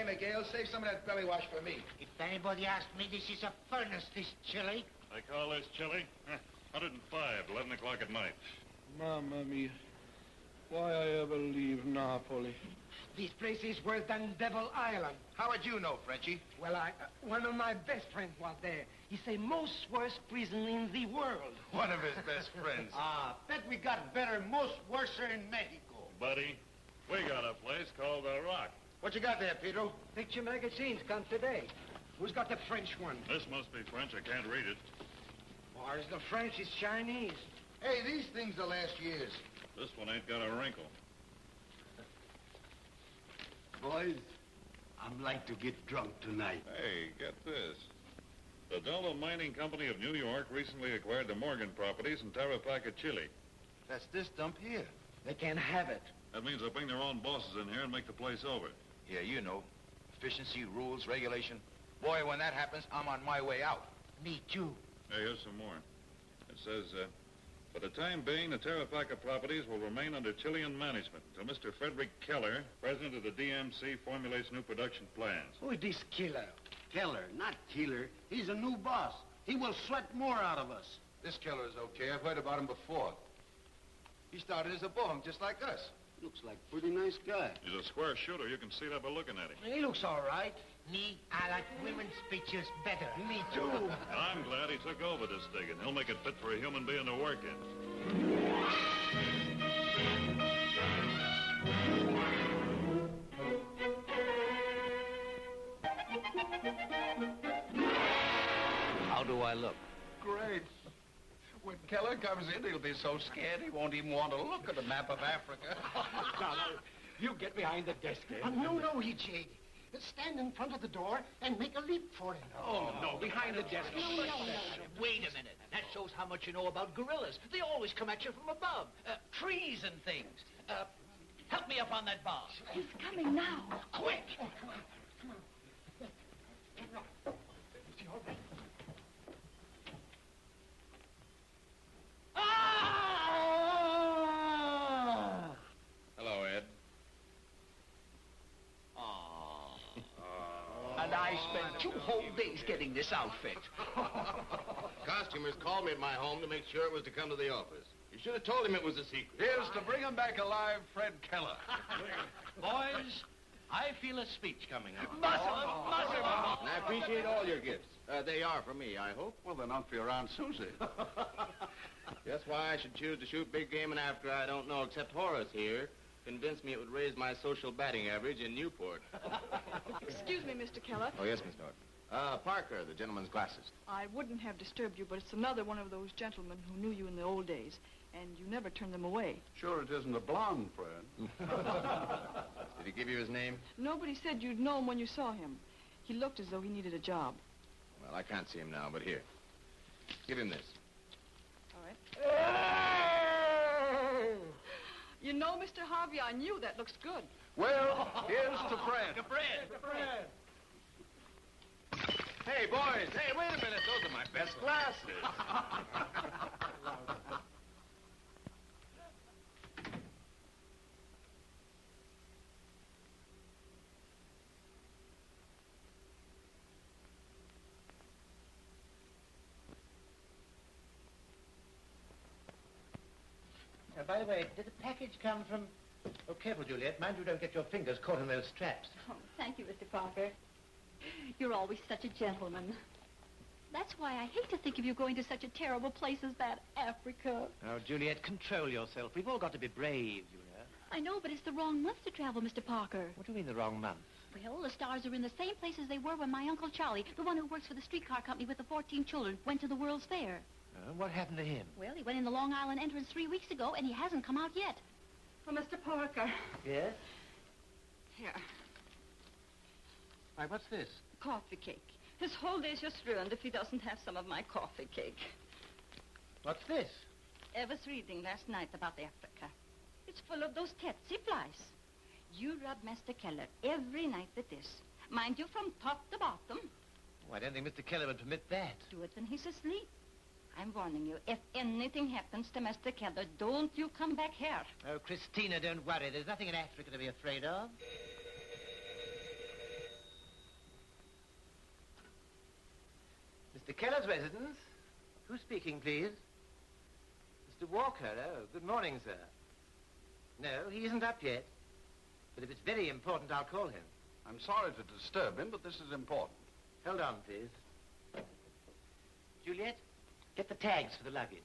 Hey, Miguel, save some of that belly wash for me. If anybody asks me, this is a furnace, this chili. They call this chili? 105, 11 o'clock at night. Mamma mia. Why I ever leave Napoli? This place is worse than Devil Island. How would you know, Frenchie? Well, one of my best friends was there. He say most worst prison in the world. One of his best friends. Bet we got better, most worser in Mexico. Buddy, we got a place called The Rock. What you got there, Pedro? Picture magazines come today. Who's got the French one? This must be French. I can't read it. Where's the French? It's Chinese. Hey, these things will last years. This one ain't got a wrinkle. Boys, I'm like to get drunk tonight. Hey, get this. The Delta Mining Company of New York recently acquired the Morgan properties in Tarapacá, Chile. That's this dump here. They can't have it. That means they'll bring their own bosses in here and make the place over. Yeah, you know. Efficiency, rules, regulation. Boy, when that happens, I'm on my way out. Me too. Hey, here's some more. It says, for the time being, the Tarapacá properties will remain under Chilean management until Mr. Frederick Keller, president of the DMC, formulates new production plans. Who is this killer? Keller, not Keeler. He's a new boss. He will sweat more out of us. This killer is okay. I've heard about him before. He started as a bohunk just like us. Looks like a pretty nice guy. He's a square shooter. You can see that by looking at him. He looks all right. Me, I like women's pictures better. Me too. I'm glad he took over this digging. He'll make it fit for a human being to work in. How do I look? Great. When Keller comes in, he'll be so scared he won't even want to look at a map of Africa. You get behind the desk, eh? No, E.J. Stand in front of the door and make a leap for it. Oh, no, behind the desk. Wait a minute. That shows how much you know about gorillas. They always come at you from above. Trees and things. Help me up on that bar. He's coming now. Quick! Hello, Ed. And I spent 2 whole days getting this outfit. Costumers called me at my home to make sure it was to come to the office. You should have told him it was a secret. Here's to bring him back alive, Fred Keller. Boys, I feel a speech coming on. And I appreciate all your gifts. They are for me, I hope. Well, they're not for your Aunt Susie. Just why I should choose to shoot big game in Africa, I don't know, except Horace here convinced me it would raise my social batting average in Newport. Excuse me, Mr. Keller. Oh, yes, Miss Norton. Parker, the gentleman's glasses. I wouldn't have disturbed you, but it's another one of those gentlemen who knew you in the old days, and you never turned them away. Sure it isn't a blonde friend. Did he give you his name? Nobody said you'd know him when you saw him. He looked as though he needed a job. Well, I can't see him now, but here. Give him this. All right. You know, Mr. Harvey, I knew that looks good. Well, here's to Fred. To Fred. Hey, boys. Hey, wait a minute. Those are my best glasses. By the way, did the package come from... Oh, careful, Juliet. Mind you don't get your fingers caught in those straps. Oh, thank you, Mr. Parker. You're always such a gentleman. That's why I hate to think of you going to such a terrible place as that, Africa. Now, Juliet, control yourself. We've all got to be brave, you know. I know, but it's the wrong month to travel, Mr. Parker. What do you mean the wrong month? Well, the stars are in the same place as they were when my Uncle Charlie, the one who works for the streetcar company with the 14 children, went to the World's Fair. What happened to him? Well, he went in the Long Island entrance 3 weeks ago, and he hasn't come out yet. Oh, Mr. Parker. Yes? Here. Why, what's this? Coffee cake. His whole day's just ruined if he doesn't have some of my coffee cake. What's this? Eva's reading last night about Africa. It's full of those tsetse flies. You rub Master Keller every night with this. Mind you, from top to bottom. Oh, I don't think Mr. Keller would permit that. Do it when he's asleep. I'm warning you, if anything happens to Master Keller, don't you come back here. Oh, Christina, don't worry. There's nothing in Africa to be afraid of. Mr. Keller's residence? Who's speaking, please? Mr. Walker. Oh, good morning, sir. No, he isn't up yet. But if it's very important, I'll call him. I'm sorry to disturb him, but this is important. Hold on, please. Juliet, get the tags for the luggage.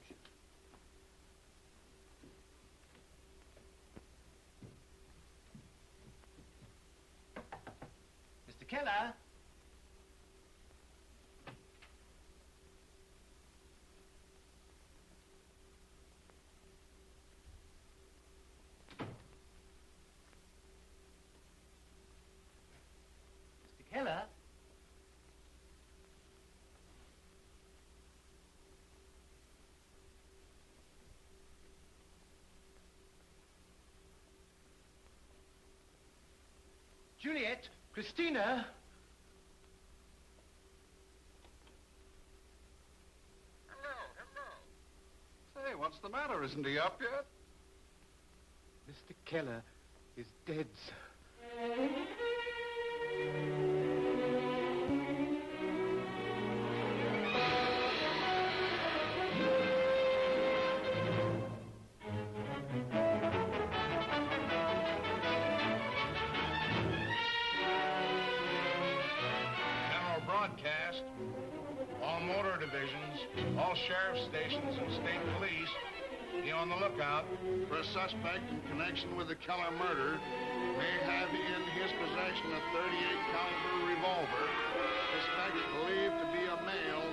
Mr. Keller? Mr. Keller? Juliet, Christina. Say, what's the matter? Isn't he up yet? Mr. Keller is dead, sir. General broadcast. All motor divisions, all sheriff's stations and state police, be on the lookout For a suspect in connection with the Keller murder, may have in his possession a .38 caliber revolver. Suspect believed to be a male,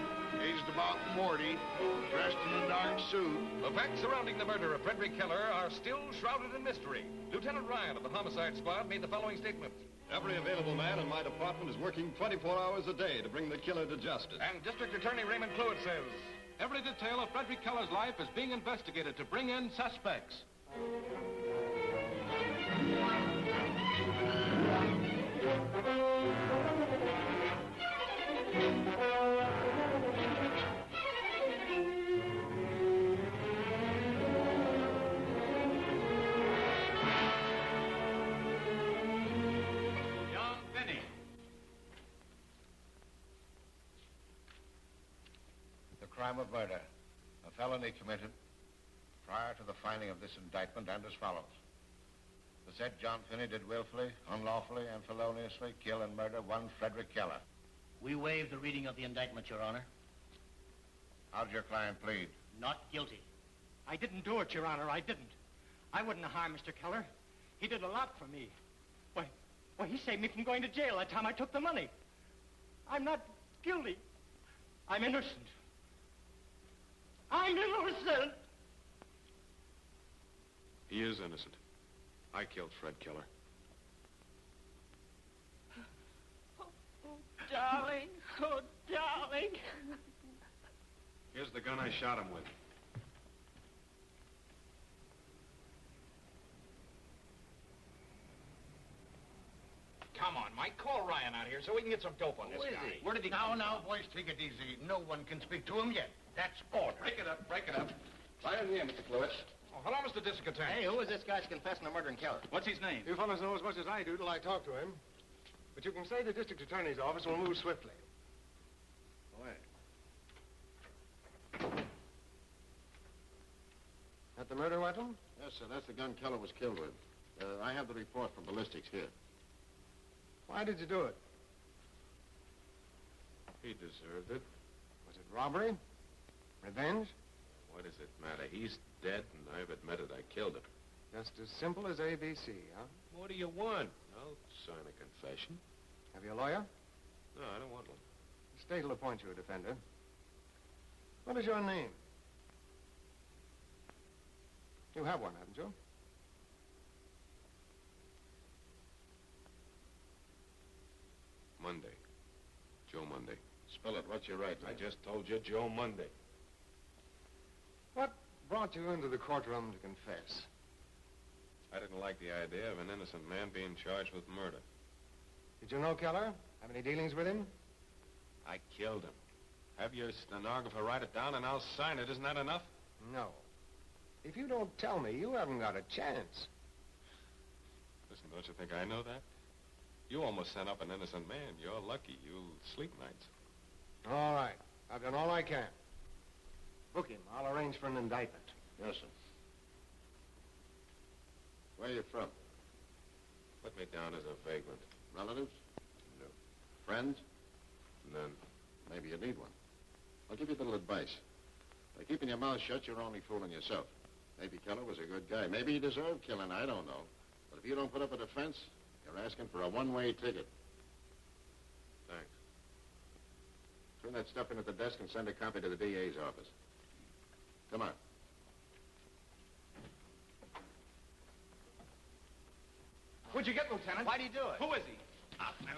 aged about 40, dressed in a dark suit. The facts surrounding the murder of Frederick Keller are still shrouded in mystery. Lieutenant Ryan of the Homicide Squad made the following statement. Every available man in my department is working 24 hours a day to bring the killer to justice. And District Attorney Raymond Cluett says, every detail of Frederick Keller's life is being investigated to bring in suspects. John Finney. The crime of murder, a felony committed prior to the filing of this indictment, and as follows. The said John Finney did willfully, unlawfully, and feloniously kill and murder one Frederick Keller. We waive the reading of the indictment, Your Honor. How'd your client plead? Not guilty. I didn't do it, Your Honor. I didn't. I wouldn't have harmed Mr. Keller. He did a lot for me. Why, he saved me from going to jail that time I took the money. I'm not guilty. I'm innocent. I'm innocent. He is innocent. I killed Fred Keller. Oh, darling. Oh, darling. Here's the gun I shot him with. come on, Mike, call Ryan out here so we can get some dope on this Who is guy. he? Where did he go? Now, boys, take it easy. No one can speak to him yet. That's order. Break it up, break it up. Right in here, Mr. Cluett. Oh, hello, Mr. District Attorney. Hey, who is this guy's confessing to murdering Keller? What's his name? You fellows know as much as I do till I talk to him. But you can say the district attorney's office will move swiftly. Go ahead. That the murder weapon? Yes, sir. That's the gun Keller was killed with. I have the report from ballistics here. Why did you do it? He deserved it. Was it robbery? Revenge? What does it matter? He's dead, and I've admitted I killed him. Just as simple as ABC, huh? What do you want? I'll sign a confession. Have you a lawyer? No, I don't want one. The state will appoint you a defender. What is your name? You have one, haven't you? Monday. Joe Monday. Spell it. What's your right I name? just told you, Joe Monday. What brought you into the courtroom to confess? I didn't like the idea of an innocent man being charged with murder. Did you know Keller? Have any dealings with him? I killed him. Have your stenographer write it down, and I'll sign it. Isn't that enough? No. If you don't tell me, you haven't got a chance. Listen, don't you think I know that? You almost sent up an innocent man. You're lucky. You'll sleep nights. All right. I've done all I can. Book him. I'll arrange for an indictment. Yes, sir. Where are you from? Put me down as a vagrant. Relatives? No. Friends? None. Maybe you need one. I'll give you a little advice. By keeping your mouth shut, you're only fooling yourself. Maybe Keller was a good guy. Maybe he deserved killing. I don't know. But if you don't put up a defense, you're asking for a one-way ticket. Thanks. Turn that stuff in at the desk and send a copy to the DA's office. Come on. What'd you get, Lieutenant? Why'd he do it? Who is he?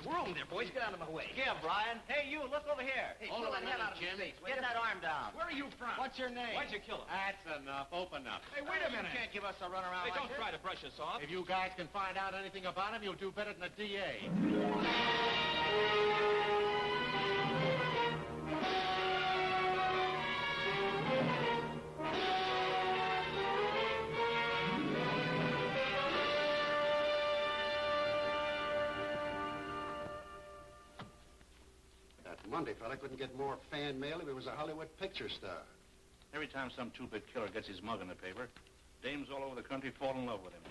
We're over there, boys. Get out of my way. Here, Brian. Hey, you, look over here. Hey, Hold pull on that head a out of minute, his Jim. face. Get that arm down. Where are you from? What's your name? Why'd you kill him? That's enough. Open up. Hey, wait a minute. You can't give us a runaround Hey, like don't this. try to brush us off. If you guys can find out anything about him, you'll do better than the DA. That Monday fella couldn't get more fan mail if he was a Hollywood picture star. Every time some two-bit killer gets his mug in the paper, dames all over the country fall in love with him.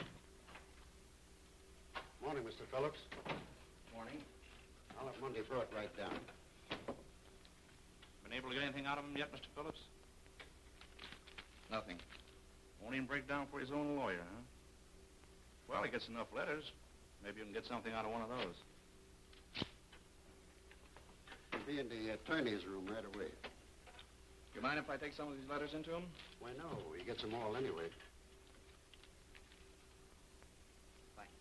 Morning, Mr. Phillips. Morning. I'll have Monday brought right down. Been able to get anything out of him yet, Mr. Phillips? Nothing. Won't even break down for his own lawyer, huh? Well, he gets enough letters. Maybe you can get something out of one of those. He'll be in the attorney's room right away. You mind if I take some of these letters into him? Why, no. He gets them all anyway. Thanks.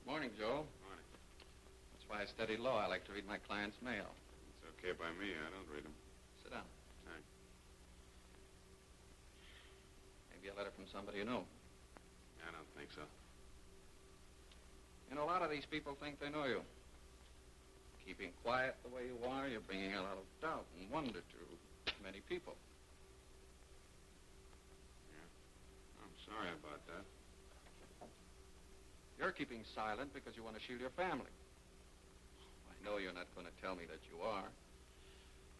Morning, Joe. Morning. That's why I study law. I like to read my client's mail. It's okay by me. I don't read them. Sit down. Thanks. Maybe a letter from somebody you know. I don't think so. You know, a lot of these people think they know you. Keeping quiet the way you are, you're bringing a lot of doubt and wonder to many people. Yeah. I'm sorry about that. You're keeping silent because you want to shield your family. I know you're not going to tell me that you are.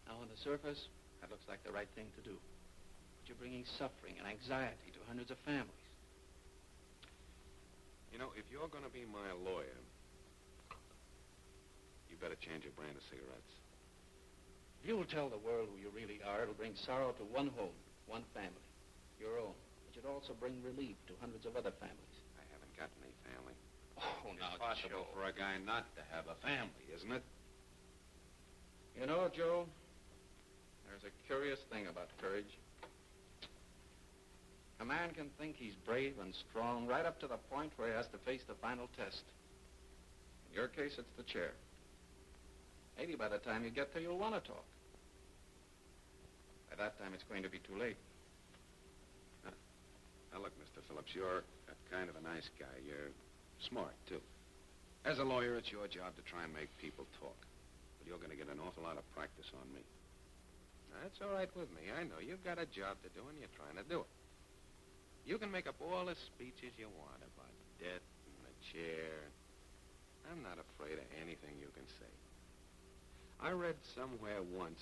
Now, on the surface, that looks like the right thing to do. But you're bringing suffering and anxiety to hundreds of families. You know, if you're going to be my lawyer, you better change your brand of cigarettes. If you'll tell the world who you really are, it'll bring sorrow to one home, one family, your own. But it'll also bring relief to hundreds of other families. I haven't got any family. Oh, It's now, possible Joe. for a guy not to have a family, isn't it? You know, Joe, there's a curious thing about courage. A man can think he's brave and strong right up to the point where he has to face the final test. In your case, it's the chair. Maybe by the time you get there, you'll want to talk. By that time, it's going to be too late. Now, look, Mr. Phillips, you're kind of a nice guy. You're smart, too. As a lawyer, it's your job to try and make people talk. But you're going to get an awful lot of practice on me. That's all right with me. I know you've got a job to do, and you're trying to do it. You can make up all the speeches you want about debt and the chair. I'm not afraid of anything you can say. I read somewhere once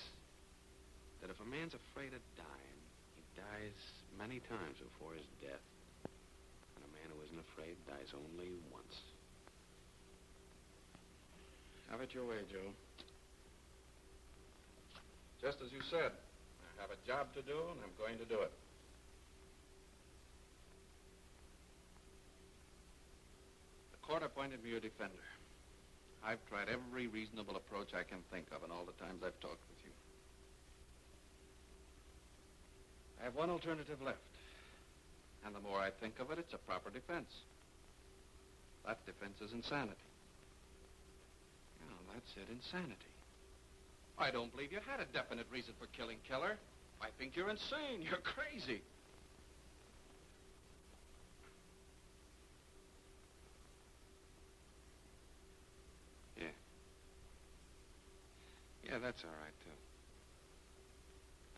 that if a man's afraid of dying, he dies many times before his death. And a man who isn't afraid dies only once. Have it your way, Joe. Just as you said, I have a job to do, and I'm going to do it. The court appointed me your defender. I've tried every reasonable approach I can think of in all the times I've talked with you. I have one alternative left. And the more I think of it, it's a proper defense. That defense is insanity. That's it, insanity. I don't believe you had a definite reason for killing Keller. I think you're insane. You're crazy. Yeah, that's all right, too.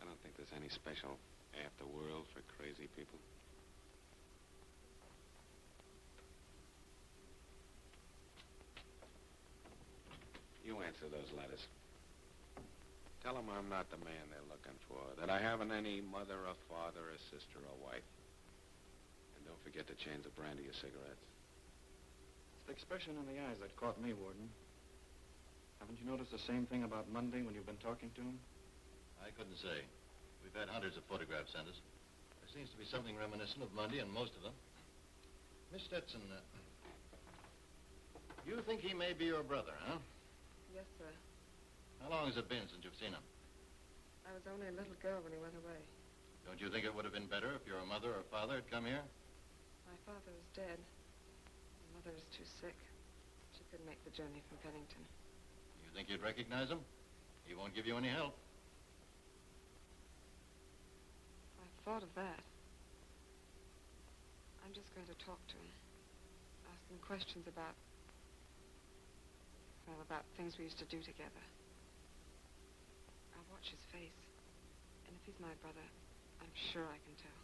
I don't think there's any special afterworld for crazy people. You answer those letters. Tell them I'm not the man they're looking for, that I haven't any mother or father or sister or wife. And don't forget to change the brand of your cigarettes. It's the expression in the eyes that caught me, Warden. Haven't you noticed the same thing about Monday when you've been talking to him? I couldn't say. We've had hundreds of photographs sent us. There seems to be something reminiscent of Monday in most of them. Miss Stetson, you think he may be your brother, huh? Yes, sir. How long has it been since you've seen him? I was only a little girl when he went away. Don't you think it would have been better if your mother or father had come here? My father was dead. My mother was too sick. She couldn't make the journey from Pennington. You think you'd recognize him? He won't give you any help. I thought of that. I'm just going to talk to him. Ask him questions about things we used to do together. I'll watch his face. And if he's my brother, I'm sure I can tell.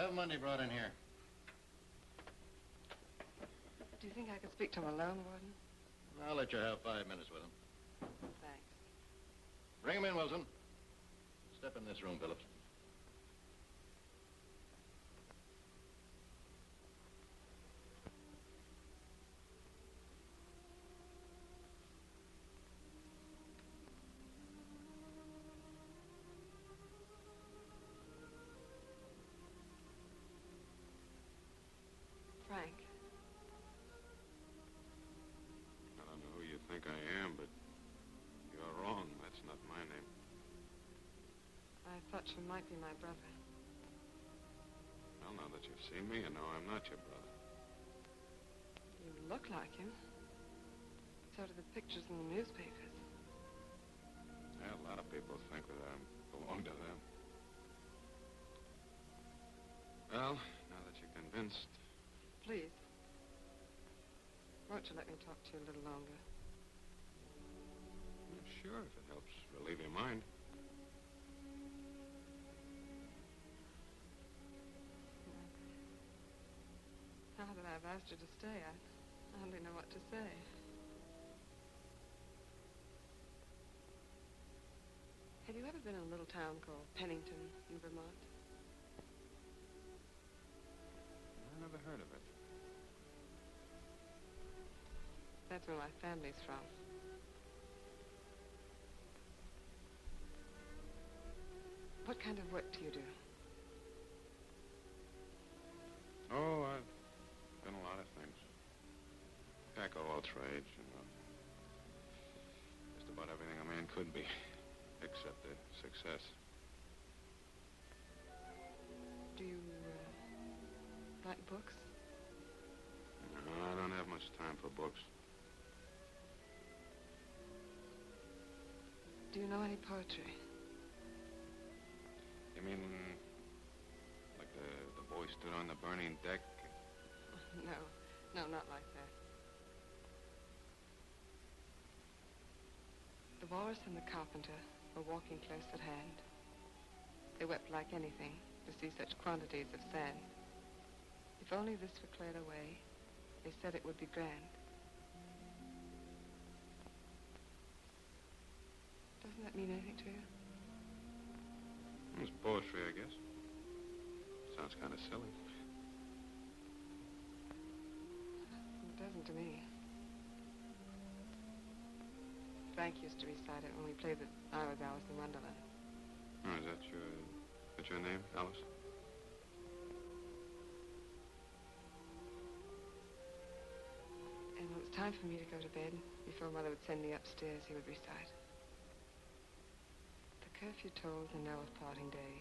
Have Monday brought in here. Do you think I could speak to him alone, Warden? I'll let you have 5 minutes with him. Thanks. Bring him in, Wilson. Step in this room, Phillips. Frank. I don't know who you think I am, but you're wrong. That's not my name. I thought you might be my brother. Well, now that you've seen me, you know I'm not your brother. You look like him. So do the pictures in the newspapers. Yeah, a lot of people think that I belong to them. Well, now that you're convinced... Please. Won't you let me talk to you a little longer? Yeah, sure, if it helps relieve your mind. Now that I've asked you to stay, I hardly know what to say. Have you ever been in a little town called Pennington in Vermont? I never heard of it. That's where my family's from. What kind of work do you do? Oh, I've done a lot of things. Jack of all trades, you know. Just about everything a man could be, except the success. Do you, like books? No, I don't have much time for books. Do you know any poetry? You mean, like the boy stood on the burning deck? No, not like that. The walrus and the carpenter were walking close at hand. They wept like anything to see such quantities of sand. If only this were cleared away, they said it would be grand. Doesn't that mean anything to you? It's poetry, I guess. Sounds kind of silly. It doesn't to me. Frank used to recite it when we played the I Was Alice in Wonderland. Oh, is that your name, Alice? And when it was time for me to go to bed, before Mother would send me upstairs, he would recite. The curfew tolls the knell of parting day.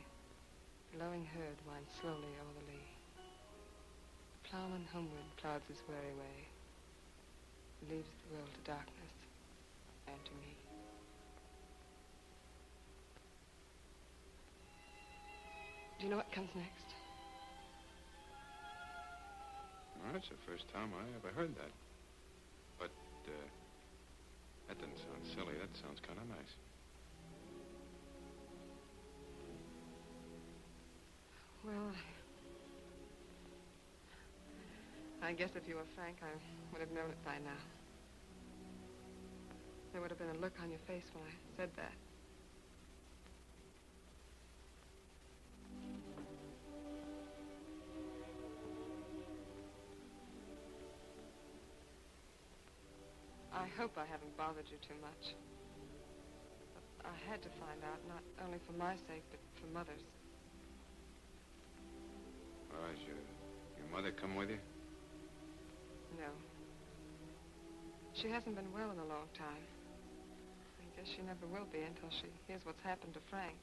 The lowing herd winds slowly o'er the lea. The ploughman homeward plods his weary way. Leaves the world to darkness and to me. Do you know what comes next? No, that's the first time I ever heard that. But, that didn't sound silly. That sounds kind of nice. Well, I guess if you were Frank, I would have known it by now. There would have been a look on your face when I said that. I hope I haven't bothered you too much. But I had to find out, not only for my sake, but for Mother's. Oh, has your mother come with you? No. She hasn't been well in a long time. I guess she never will be until she hears what's happened to Frank.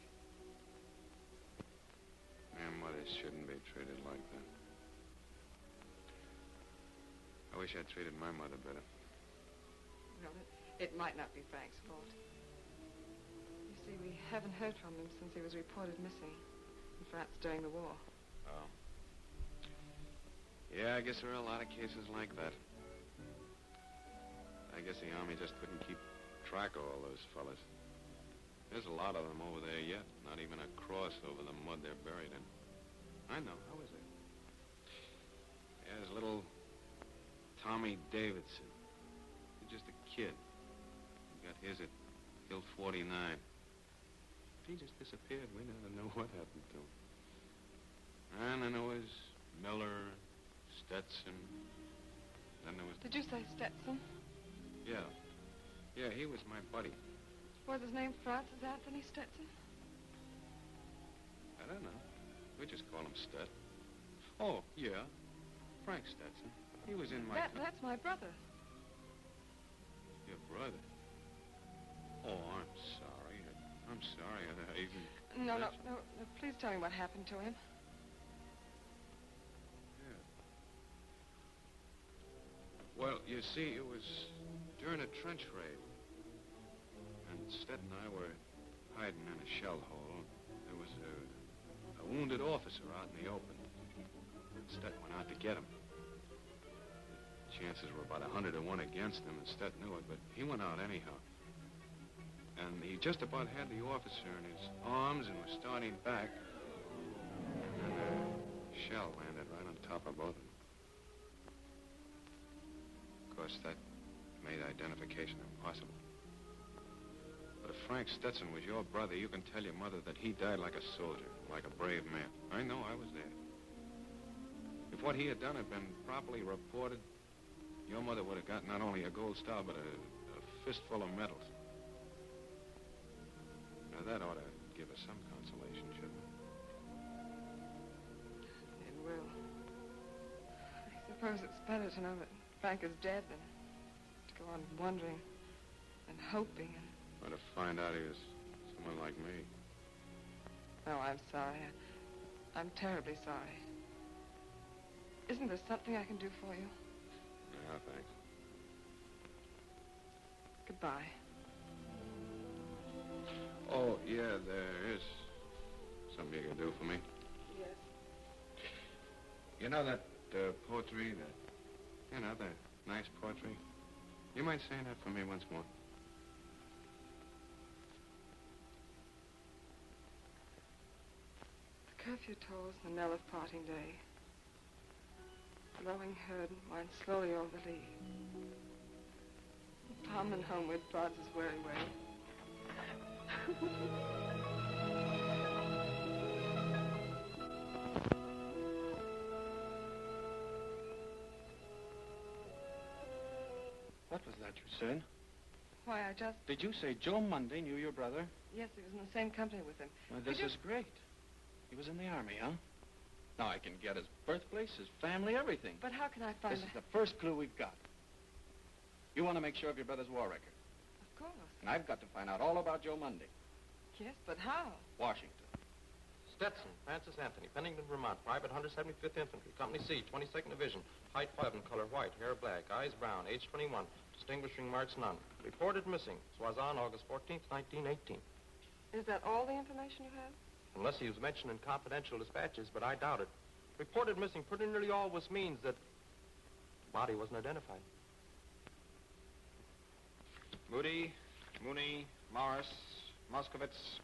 Man, mothers shouldn't be treated like that. I wish I'd treated my mother better. Well, it might not be Frank's fault. You see, we haven't heard from him since he was reported missing in France during the war. Oh. Yeah, I guess there are a lot of cases like that. I guess the Army just couldn't keep track of all those fellas. There's a lot of them over there yet. Not even a cross over the mud they're buried in. I know. I was there. Yeah, there's little Tommy Davidson. He's just a kid. He got his at Hill 49. He just disappeared. We never know what happened to him. And then there was Miller, Stetson. Then there was... Did you say Stetson? Yeah. Yeah, he was my buddy. Was his name Francis Anthony Stetson? I don't know. We just call him Stet. Oh, yeah. Frank Stetson. He was in my... That's my brother. Your brother? Oh, I'm sorry. I'm sorry. I even... No, please tell me what happened to him. Yeah. Well, you see, it was during a trench raid. And Stet and I were hiding in a shell hole. There was a wounded officer out in the open. Stet went out to get him. The chances were about 100 to 1 against him, and Stet knew it, but he went out anyhow. And he just about had the officer in his arms and was starting back. And a shell landed right on top of both of them. Of course, that made identification impossible. But if Frank Stetson was your brother, you can tell your mother that he died like a soldier, like a brave man. I know, I was there. If what he had done had been properly reported, your mother would have got not only a gold star, but a fistful of medals. Now, that ought to give us some consolation, shouldn't it? It will. I suppose it's better to know that Frank is dead than to go on wondering and hoping and... Or to find out he was someone like me. Oh, I'm sorry. I'm terribly sorry. Isn't there something I can do for you? No, thanks. Goodbye. Oh, yeah, there is something you can do for me. Yes. You know that poetry, that nice poetry? You mind saying that for me once more? The curfew tolls the knell of parting day. The lowing herd winds slowly over the lea. The ploughman homeward plods his weary way. What was that you said? Why, I just... Did you say Joe Monday knew your brother? Yes, he was in the same company with him. Well, this is great. He was in the Army, huh? Now I can get his birthplace, his family, everything. But how can I find... This is the first clue we've got. You want to make sure of your brother's war record. Of course. And I've got to find out all about Joe Monday. Yes, but how? Washington. Stetson, Francis Anthony, Pennington, Vermont, Private 175th Infantry, Company C, 22nd Division, height 5 and color white, hair black, eyes brown, age 21, distinguishing marks none. Reported missing, Soissons, August 14th, 1918. Is that all the information you have? Unless he was mentioned in confidential dispatches, but I doubt it. Reported missing pretty nearly always means that the body wasn't identified. Moody, Mooney, Morris, Moskowitz.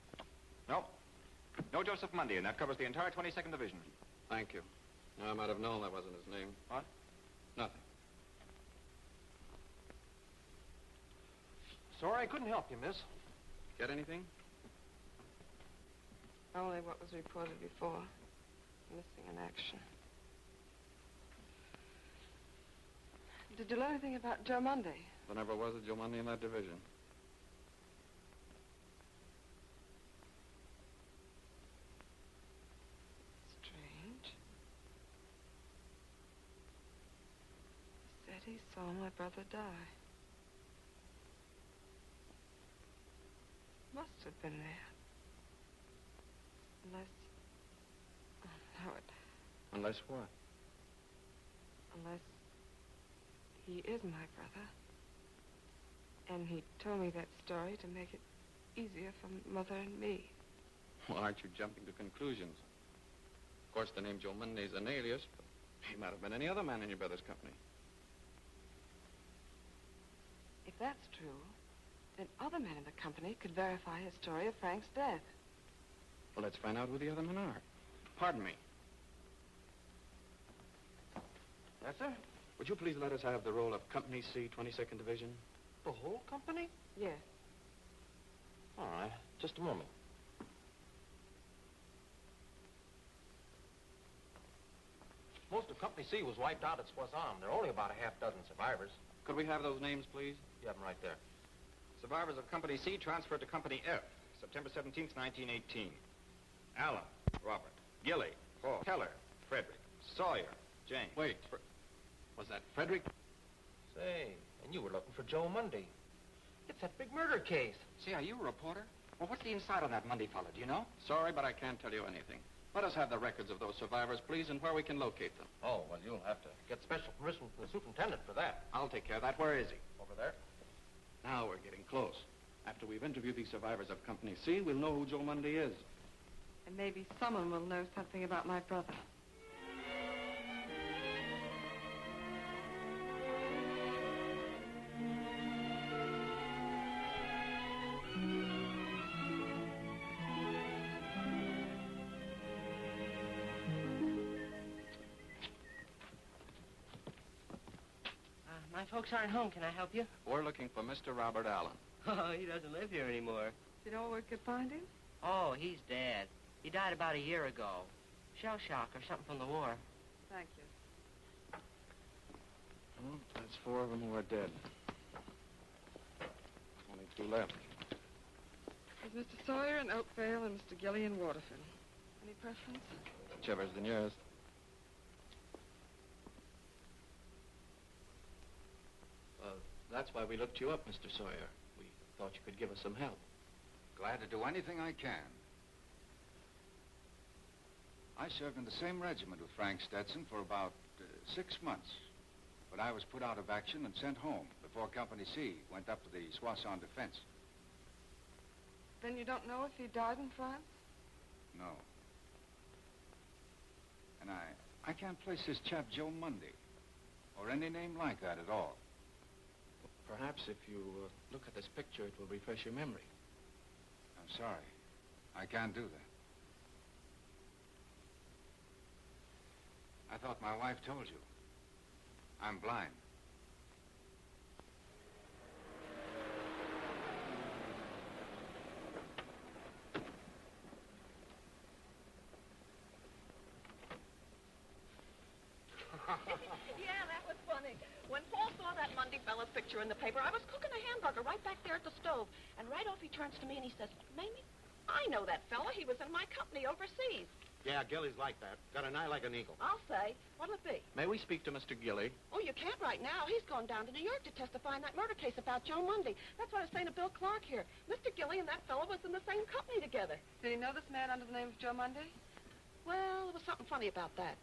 No. No Joseph Mundy, and that covers the entire 22nd Division. Thank you. I might have known that wasn't his name. What? Nothing. Sorry I couldn't help you, miss. Get anything? Only what was reported before. Missing in action. Did you learn anything about Joe Monday? There never was a Joe Monday in that division. Strange. He said he saw my brother die. Must have been there. Unless... Oh, no, Unless what? unless he is my brother. And he told me that story to make it easier for Mother and me. Well, aren't you jumping to conclusions? Of course, the name Joe Monday is an alias, but he might have been any other man in your brother's company. If that's true, then other men in the company could verify his story of Frank's death. Well, let's find out who the other men are. Pardon me. Yes, sir? Would you please let us have the roll of Company C, 22nd Division? The whole company? Yes. All right. Just a moment. Most of Company C was wiped out at Swiss Arm. There are only about a half dozen survivors. Could we have those names, please? You have them right there. Survivors of Company C transferred to Company F, September 17th, 1918. Allen, Robert, Gilly, Paul, Keller, Frederick, Sawyer, Jane. Wait. Was that Frederick? Say, and you were looking for Joe Monday. It's that big murder case. Say, are you a reporter? Well, what's the inside on that Monday fella, do you know? Sorry, but I can't tell you anything. Let us have the records of those survivors, please, and where we can locate them. Oh, well, you'll have to get special permission from the superintendent for that. I'll take care of that. Where is he? Over there. Now we're getting close. After we've interviewed these survivors of Company C, we'll know who Joe Monday is. And maybe someone will know something about my brother. My folks aren't home. Can I help you? We're looking for Mr. Robert Allen. Oh, he doesn't live here anymore. You know where we could find him? Oh, he's dead. He died about a year ago. Shell shock or something from the war. Thank you. Well, that's 4 of them who are dead. Only 2 left. There's Mr. Sawyer in Oakvale and Mr. Gilly in Waterford. Any preference? Whichever's the nearest. That's why we looked you up, Mr. Sawyer. We thought you could give us some help. Glad to do anything I can. I served in the same regiment with Frank Stetson for about 6 months. But I was put out of action and sent home before Company C went up to the Soissons defense. Then you don't know if he died in France? No. And I can't place this chap Joe Monday, or any name like that at all. Perhaps if you look at this picture, it will refresh your memory. I'm sorry. I can't do that. I thought my wife told you. I'm blind. Yeah, that was funny. When Paul saw that Monday fella's picture in the paper, I was cooking a hamburger right back there at the stove. And right off he turns to me and he says, Mamie, I know that fella. He was in my company overseas. Yeah, Gilly's like that. Got an eye like an eagle. I'll say. What'll it be? May we speak to Mr. Gilly? Oh, you can't right now. He's gone down to New York to testify in that murder case about Joe Monday. That's what I was saying to Bill Clark here. Mr. Gilly and that fella was in the same company together. Did he know this man under the name of Joe Monday? Well, there was something funny about that.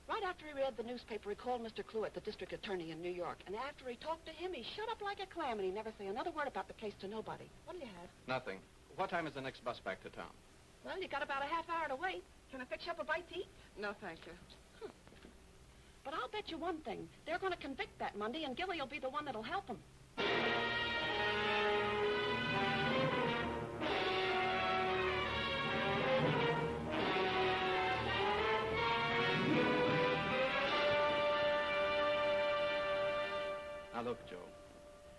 Right after he read the newspaper, he called Mr. Cluett, the district attorney in New York. And after he talked to him, he shut up like a clam and he never say another word about the case to nobody. What'll you have? Nothing. What time is the next bus back to town? Well, you got about a half hour to wait. Can I fix you up a bite to eat? No, thank you. But I'll bet you one thing. They're going to convict that Monday, and Gilly will be the one that'll help him. Now, look, Joe.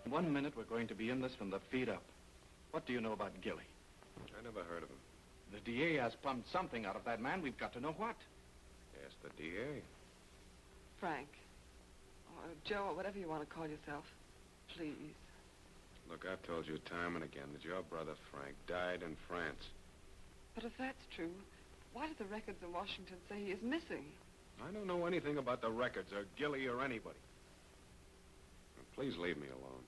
In 1 minute, we're going to be in this from the feet up. What do you know about Gilly? I never heard of him. The DA has pumped something out of that man. We've got to know what. Yes, the DA. Frank. Or Joe, or whatever you want to call yourself. Please. Look, I've told you time and again that your brother Frank died in France. But if that's true, why do the records in Washington say he is missing? I don't know anything about the records or Gilly or anybody. Now, please leave me alone.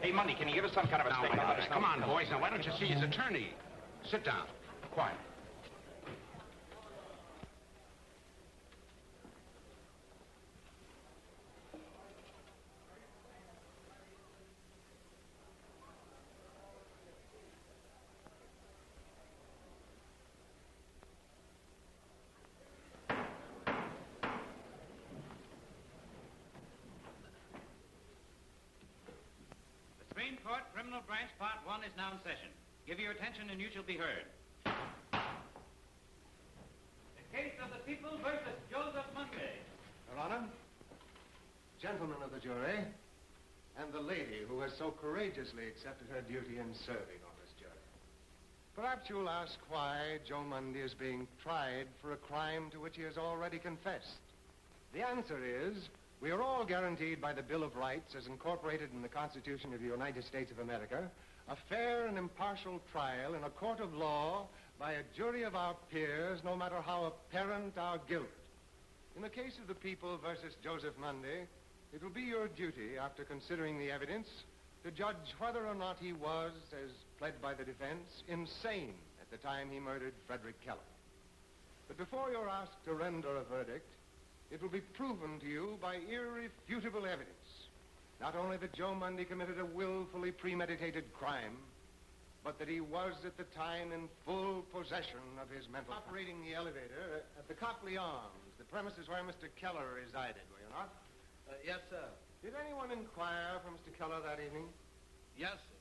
Hey, Monday, can you give us some kind of a statement on this? Come on, boys. Now, why don't you see his attorney? Sit down. Quiet. Supreme Court, Criminal Branch, Part 1 is now in session. Give your attention and you shall be heard. The case of the people versus Joseph Monday. Your Honor, gentlemen of the jury, and the lady who has so courageously accepted her duty in serving on this jury. Perhaps you'll ask why Joe Mundy is being tried for a crime to which he has already confessed. The answer is, we are all guaranteed by the Bill of Rights, as incorporated in the Constitution of the United States of America, a fair and impartial trial in a court of law by a jury of our peers, no matter how apparent our guilt. In the case of the people versus Joseph Mundy, it will be your duty, after considering the evidence, to judge whether or not he was, as pled by the defense, insane at the time he murdered Frederick Keller. But before you're asked to render a verdict, it will be proven to you by irrefutable evidence, not only that Joe Mundy committed a willfully premeditated crime, but that he was at the time in full possession of his mental... Operating the elevator at the Copley Arms, the premises where Mr. Keller resided, were you not? Yes, sir. Did anyone inquire for Mr. Keller that evening? Yes, sir.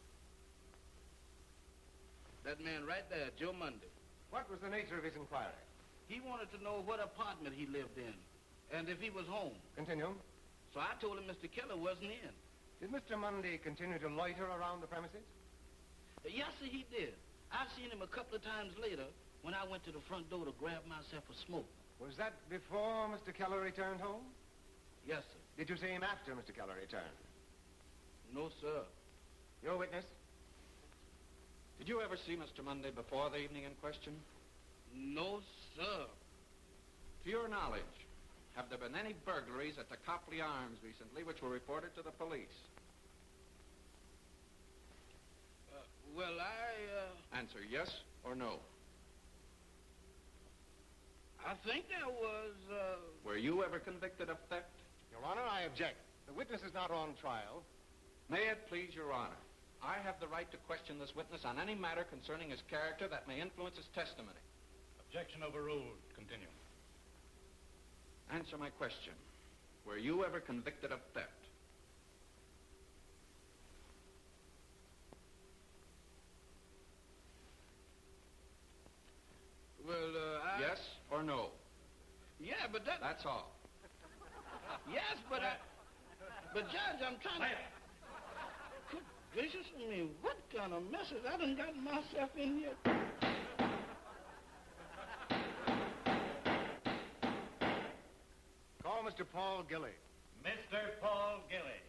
That man right there, Joe Mundy. What was the nature of his inquiry? He wanted to know what apartment he lived in, and if he was home. Continue. So I told him Mr. Keller wasn't in. Did Mr. Mundy continue to loiter around the premises? Yes, sir, he did. I seen him a couple of times later when I went to the front door to grab myself a smoke. Was that before Mr. Keller returned home? Yes, sir. Did you see him after Mr. Keller returned? No, sir. Your witness? Did you ever see Mr. Munday before the evening in question? No, sir. To your knowledge, have there been any burglaries at the Copley Arms recently which were reported to the police? Well, Answer yes or no. I think there was, Were you ever convicted of theft? Your Honor, I object. The witness is not on trial. May it please your honor, I have the right to question this witness on any matter concerning his character that may influence his testimony. Objection overruled. Continue. Answer my question. Were you ever convicted of theft? well, Yes or no? Yeah, but that... That's all. Yes, but But, Judge, I'm trying to... Good gracious me, what kind of mess has I done gotten myself in here? Call Mr. Paul Gilly. Mr. Paul Gilly.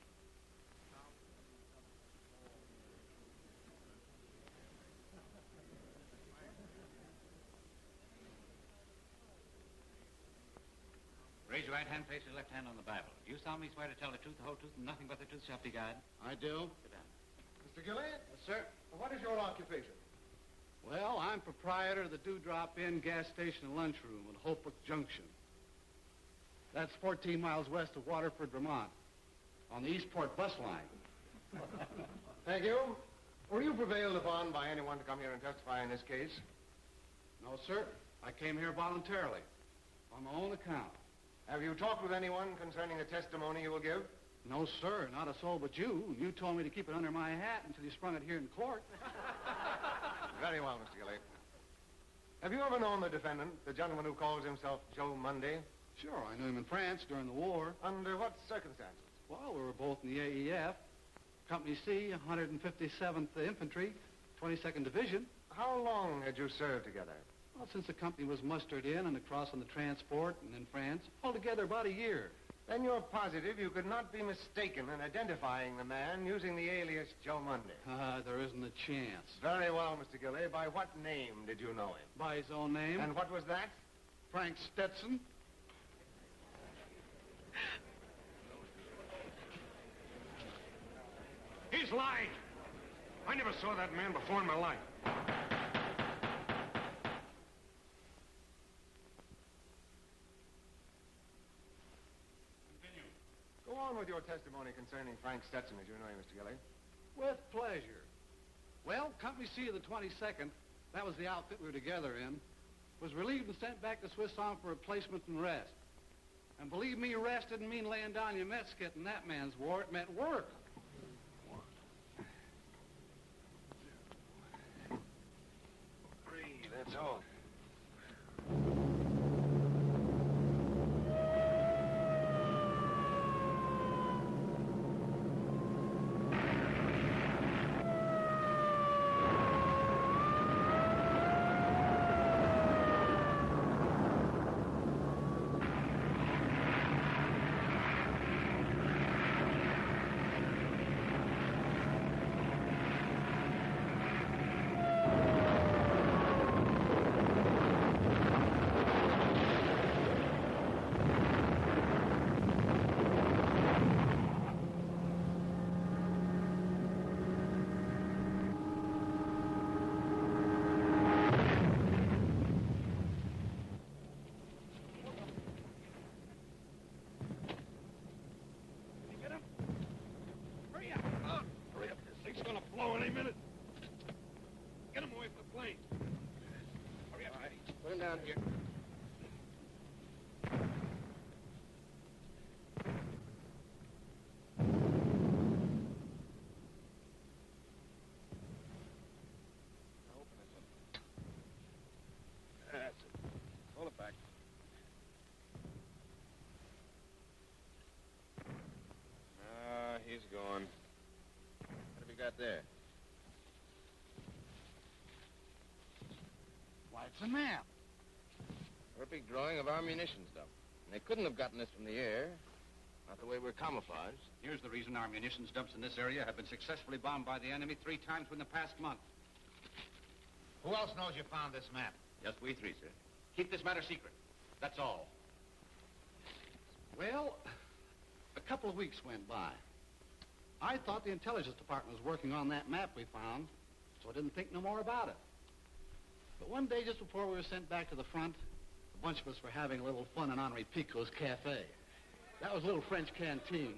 Raise your right hand, place your left hand on the Bible. Do you solemnly swear to tell the truth, the whole truth, and nothing but the truth, so help you God? I do. Sit down. Mr. Gilly? Yes, sir. What is your occupation? Well, I'm proprietor of the Dewdrop Inn gas station and lunchroom in Holbrook Junction. That's 14 miles west of Waterford, Vermont, on the Eastport bus line. Thank you. Were you prevailed upon by anyone to come here and testify in this case? No, sir. I came here voluntarily. the count. Have you talked with anyone concerning the testimony you will give? No, sir, not a soul but you. You told me to keep it under my hat until you sprung it here in court. Very well, Mr. Gilly. Have you ever known the defendant, the gentleman who calls himself Joe Monday? Sure, I knew him in France during the war. Under what circumstances? Well, we were both in the AEF. Company C, 157th Infantry, 22nd Division. How long had you served together? Well, since the company was mustered in and across on the transport and in France, altogether about a year. Then you're positive you could not be mistaken in identifying the man using the alias Joe Monday? There isn't a chance. Very well, Mr. Gilly. By what name did you know him? By his own name. And what was that? Frank Stetson. He's lying. I never saw that man before in my life. Go on with your testimony concerning Frank Stetson, as you know him, Mr. Gilly. With pleasure. Well, Company C of the 22nd, that was the outfit we were together in, was relieved and sent back to Swiss Army for replacement and rest. And believe me, rest didn't mean laying down your mess kit in that man's war. It meant work. That's all. Down here. That's it. Pull it back. He's gone. What have you got there? Why, it's a map. Or a big drawing of our munitions dump. And they couldn't have gotten this from the air. Not the way we're camouflaged. Here's the reason our munitions dumps in this area have been successfully bombed by the enemy 3 times within the past month. Who else knows you found this map? Just we 3, sir. Keep this matter secret. That's all. Well, a couple of weeks went by. I thought the intelligence department was working on that map we found, so I didn't think no more about it. But one day, just before we were sent back to the front, a bunch of us were having a little fun in Henri Picot's cafe. That was a little French canteen.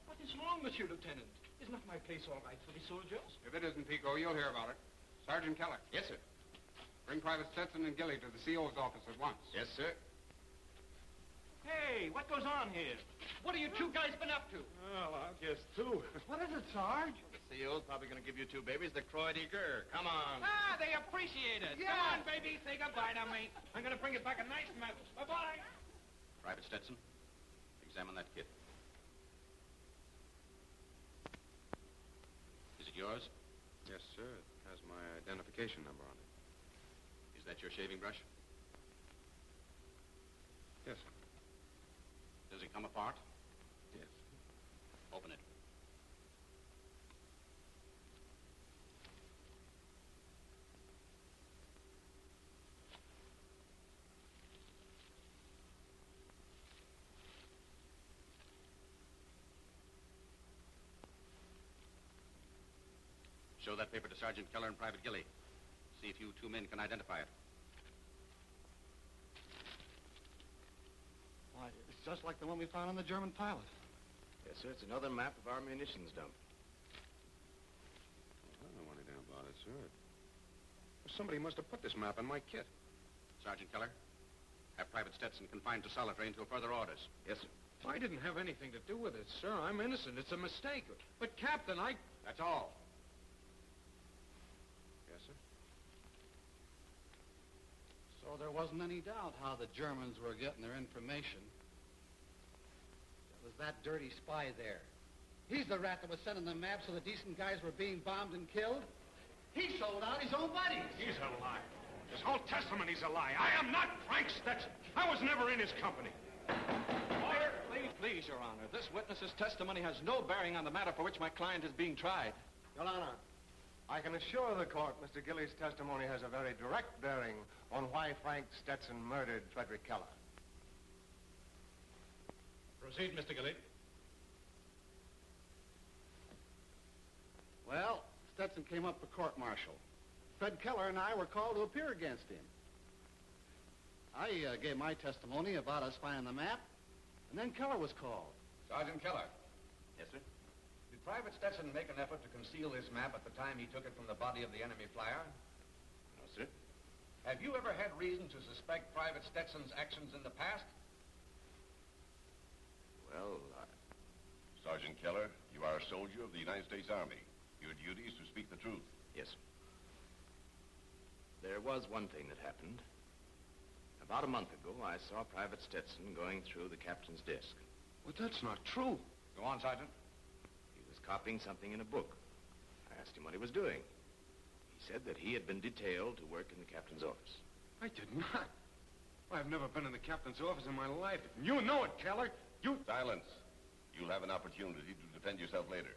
What is wrong, Monsieur Lieutenant? Is not my place all right for the soldiers? If it isn't, Pico, you'll hear about it. Sergeant Keller. Yes, sir. Bring Private Stetson and Gilly to the CO's office at once. Yes, sir. Hey, what goes on here? What have you 2 guys been up to? Well, I guess 2. What is it, Sarge? The CO's probably going to give you 2 babies the Croix de Guerre. Come on. Ah, they appreciate it. Yeah. Come on, baby, say goodbye to me. I'm going to bring it back a nice mess. Bye-bye. Private Stetson, examine that kit. Is it yours? Yes, sir. It has my identification number on it. Is that your shaving brush? Yes, sir. Does it come apart? Yes. Open it. Show that paper to Sergeant Keller and Private Gilly. See if you 2 men can identify it. Why, it's just like the one we found on the German pilot. Yes, sir. It's another map of our munitions dump. I don't know anything about it, sir. Well, somebody must have put this map in my kit. Sergeant Keller, have Private Stetson confined to solitary until further orders. Yes, sir. I didn't have anything to do with it, sir. I'm innocent. It's a mistake. But, Captain, That's all. Yes, sir. So there wasn't any doubt how the Germans were getting their information. It was that dirty spy there. He's the rat that was sending the maps so the decent guys were being bombed and killed. He sold out his own buddies. He's a lie. His whole testimony's a lie. I am not Frank Stetson. I was never in his company. Order, please, Your Honor. This witness's testimony has no bearing on the matter for which my client is being tried. Your Honor, I can assure the court Mr. Gilly's testimony has a very direct bearing on why Frank Stetson murdered Frederick Keller. Proceed, Mr. Gilly. Well, Stetson came up for court-martial. Fred Keller and I were called to appear against him. I gave my testimony about us finding the map, and then Keller was called. Sergeant Keller. Yes, sir. Did Private Stetson make an effort to conceal this map at the time he took it from the body of the enemy flyer? No, sir. Have you ever had reason to suspect Private Stetson's actions in the past? Well, Sergeant Keller, you are a soldier of the United States Army. Your duty is to speak the truth. Yes, sir. There was one thing that happened. About a month ago, I saw Private Stetson going through the captain's desk. Well, that's not true. Go on, Sergeant. He was copying something in a book. I asked him what he was doing. He said that he had been detailed to work in the captain's office. I did not. I've never been in the captain's office in my life. You know it, Keller. Silence. You'll have an opportunity to defend yourself later.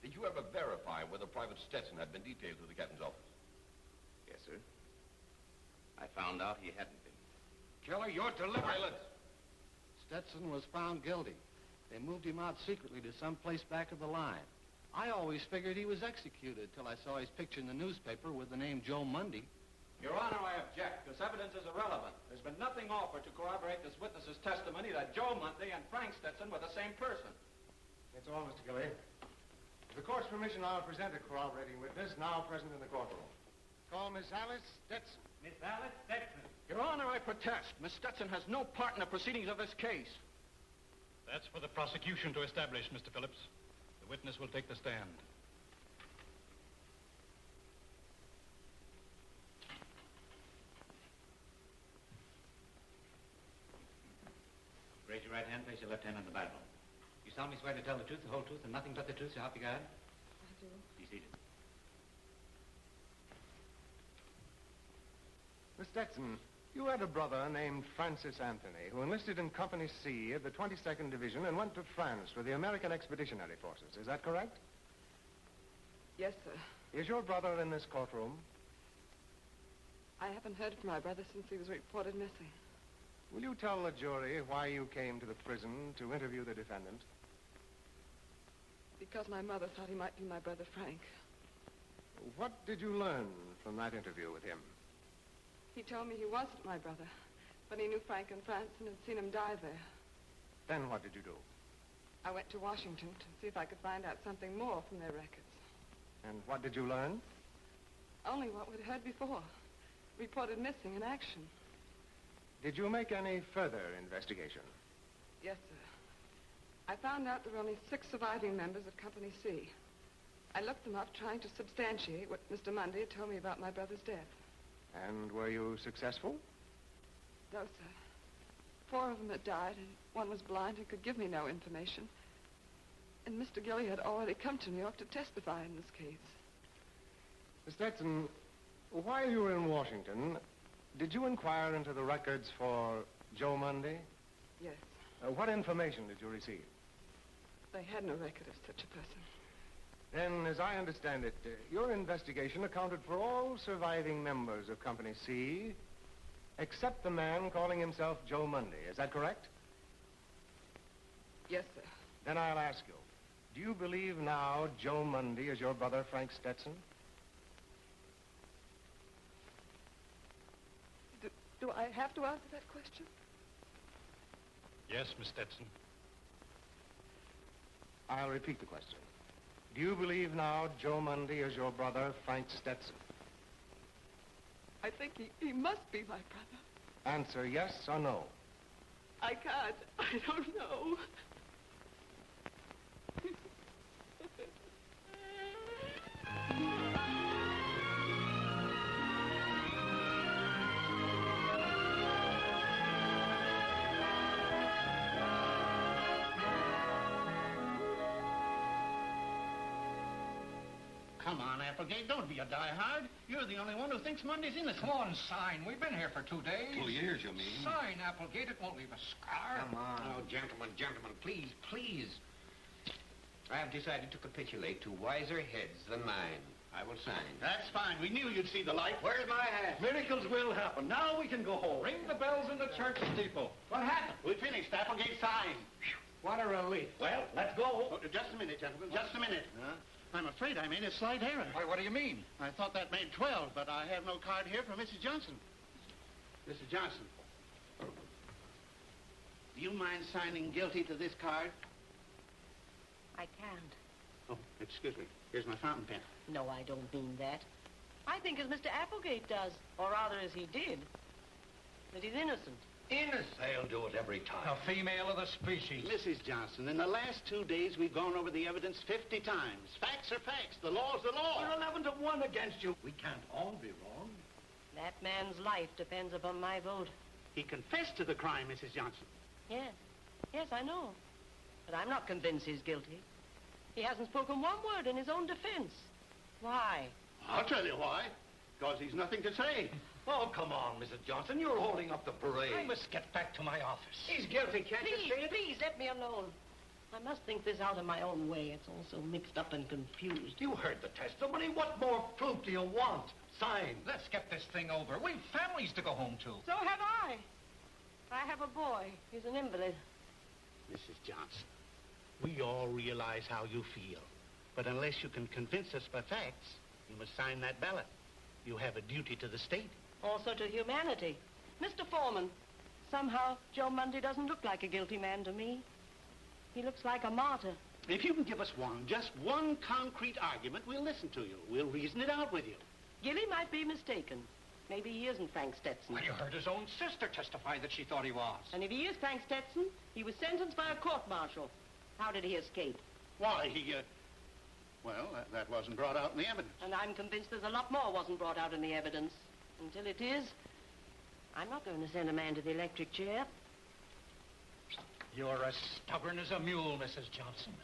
Did you ever verify whether Private Stetson had been detailed to the captain's office? Yes, sir. I found out he hadn't been. Keller, you're deliberate. Silence. Stetson was found guilty. They moved him out secretly to some place back of the line. I always figured he was executed till I saw his picture in the newspaper with the name Joe Mundy. Your Honor, I object. This evidence is irrelevant. There's been nothing offered to corroborate this witness's testimony that Joe Mundy and Frank Stetson were the same person. That's all, Mr. Gilly. With the court's permission, I'll present a corroborating witness now present in the courtroom. Call Miss Alice Stetson. Miss Alice Stetson. Your Honor, I protest. Miss Stetson has no part in the proceedings of this case. That's for the prosecution to establish, Mr. Phillips. The witness will take the stand. Raise your right hand, place your left hand on the Bible. You solemnly swear to tell the truth, the whole truth, and nothing but the truth, so help you God? I do. Be seated. Miss Stetson, you had a brother named Francis Anthony who enlisted in Company C of the 22nd Division and went to France with the American Expeditionary Forces. Is that correct? Yes, sir. Is your brother in this courtroom? I haven't heard from my brother since he was reported missing. Will you tell the jury why you came to the prison to interview the defendant? Because my mother thought he might be my brother Frank. What did you learn from that interview with him? He told me he wasn't my brother, but he knew Frank in France and had seen him die there. Then what did you do? I went to Washington to see if I could find out something more from their records. And what did you learn? Only what we'd heard before. Reported missing in action. Did you make any further investigation? Yes, sir. I found out there were only 6 surviving members of Company C. I looked them up trying to substantiate what Mr. Mundy had told me about my brother's death. And were you successful? No, sir. 4 of them had died, and one was blind and could give me no information. And Mr. Gilly had already come to New York to testify in this case. Miss Stetson, while you were in Washington, did you inquire into the records for Joe Mundy? Yes. What information did you receive? They had no record of such a person. Then, as I understand it, your investigation accounted for all surviving members of Company C, except the man calling himself Joe Mundy. Is that correct? Yes, sir. Then I'll ask you, do you believe now Joe Mundy is your brother, Frank Stetson? Do I have to answer that question? Yes, Miss Stetson. I'll repeat the question. Do you believe now Joe Mundy is your brother, Frank Stetson? I think he must be my brother. Answer yes or no. I can't. I don't know. Come on, Applegate, don't be a diehard. You're the only one who thinks Monday's innocent. Come on, sign. We've been here for 2 days. 2 years, you mean? Sign, Applegate. It won't leave a scar. Come on. Oh, gentlemen, please, please. I have decided to capitulate to wiser heads than mine. I will sign. That's fine. We knew you'd see the light. Where's my hat? Miracles will happen. Now we can go home. Ring the bells in the church steeple. What happened? We finished. Applegate signed. What a relief. Well, let's go. Oh, just a minute, gentlemen. Just a minute. Huh? I'm afraid I made a slight error. Why, what do you mean? I thought that made 12, but I have no card here for Mrs. Johnson. Mrs. Johnson. Do you mind signing guilty to this card? I can't. Oh, excuse me. Here's my fountain pen. No, I don't mean that. I think as Mr. Applegate does, or rather as he did, that he's innocent. Innocent? They'll do it every time. A female of the species. Mrs. Johnson, in the last 2 days, we've gone over the evidence 50 times. Facts are facts. The law's the law. We're 11 to 1 against you. We can't all be wrong. That man's life depends upon my vote. He confessed to the crime, Mrs. Johnson. Yes. Yes, I know. But I'm not convinced he's guilty. He hasn't spoken one word in his own defense. Why? I'll tell you why. Because he's nothing to say. Oh, come on, Mrs. Johnson. You're holding up the parade. I must get back to my office. He's guilty, can't you see it? Please, let me alone. I must think this out in my own way. It's all so mixed up and confused. You heard the testimony. What more proof do you want? Sign. Let's get this thing over. We've families to go home to. So have I. I have a boy. He's an invalid. Mrs. Johnson, we all realize how you feel. But unless you can convince us by facts, you must sign that ballot. You have a duty to the state. Also to humanity. Mr. Foreman, somehow Joe Mundy doesn't look like a guilty man to me. He looks like a martyr. If you can give us just one concrete argument, we'll listen to you. We'll reason it out with you. Gilly might be mistaken. Maybe he isn't Frank Stetson. Well, you heard his own sister testify that she thought he was. And if he is Frank Stetson, he was sentenced by a court-martial. How did he escape? Why, well, that wasn't brought out in the evidence. And I'm convinced there's a lot more wasn't brought out in the evidence. Until it is, I'm not going to send a man to the electric chair. You're as stubborn as a mule, Mrs. Johnson.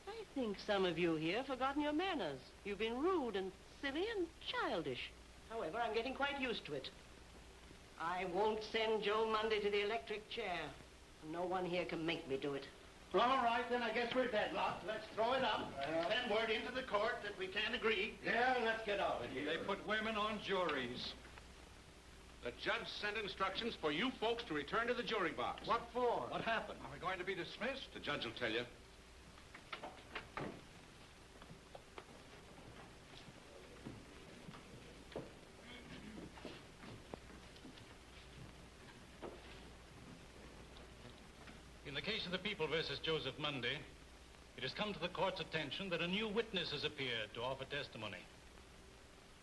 I think some of you here have forgotten your manners. You've been rude and silly and childish. However, I'm getting quite used to it. I won't send Joe Mundy to the electric chair. No one here can make me do it. All right, then I guess we're deadlocked. Let's throw it up. Send word into the court that we can't agree. Yeah, let's get out of here. They put women on juries. The judge sent instructions for you folks to return to the jury box. What for? What happened? Are we going to be dismissed? The judge will tell you. In the case of the People versus Joseph Mundy, it has come to the court's attention that a new witness has appeared to offer testimony.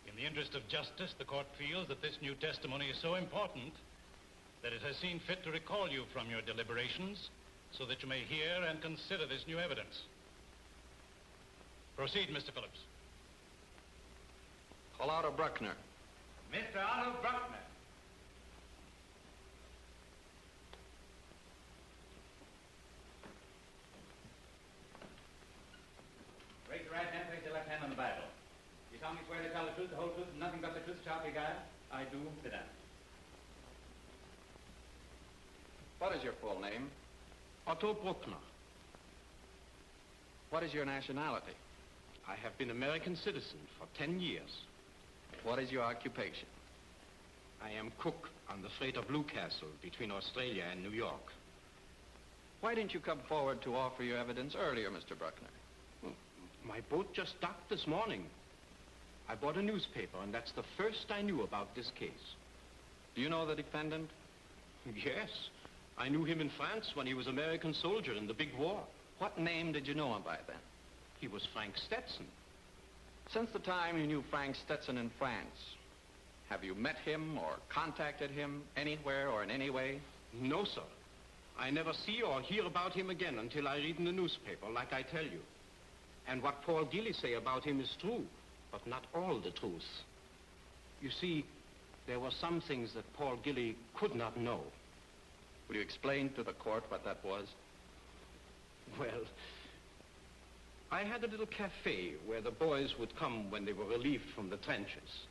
In the interest of justice, the court feels that this new testimony is so important that it has seen fit to recall you from your deliberations so that you may hear and consider this new evidence. Proceed, Mr. Phillips. Call Otto Bruckner. Mr. Otto Bruckner. Raise your right hand, place your left hand on the Bible. You solemnly swear to tell the truth, the whole truth, and nothing but the truth, so help you God? I do. Sit down. What is your full name? Otto Bruckner. What is your nationality? I have been American citizen for 10 years. What is your occupation? I am cook on the freighter Blue Castle between Australia and New York. Why didn't you come forward to offer your evidence earlier, Mr. Bruckner? Well, my boat just docked this morning. I bought a newspaper, and that's the first I knew about this case. Do you know the defendant? Yes. I knew him in France when he was American soldier in the big war. What name did you know him by then? He was Frank Stetson. Since the time you knew Frank Stetson in France, have you met him or contacted him anywhere or in any way? No, sir. I never see or hear about him again until I read in the newspaper, like I tell you. And what Paul Gilly say about him is true, but not all the truth. You see, there were some things that Paul Gilly could not know. Will you explain to the court what that was? Well, I had a little cafe where the boys would come when they were relieved from the trenches.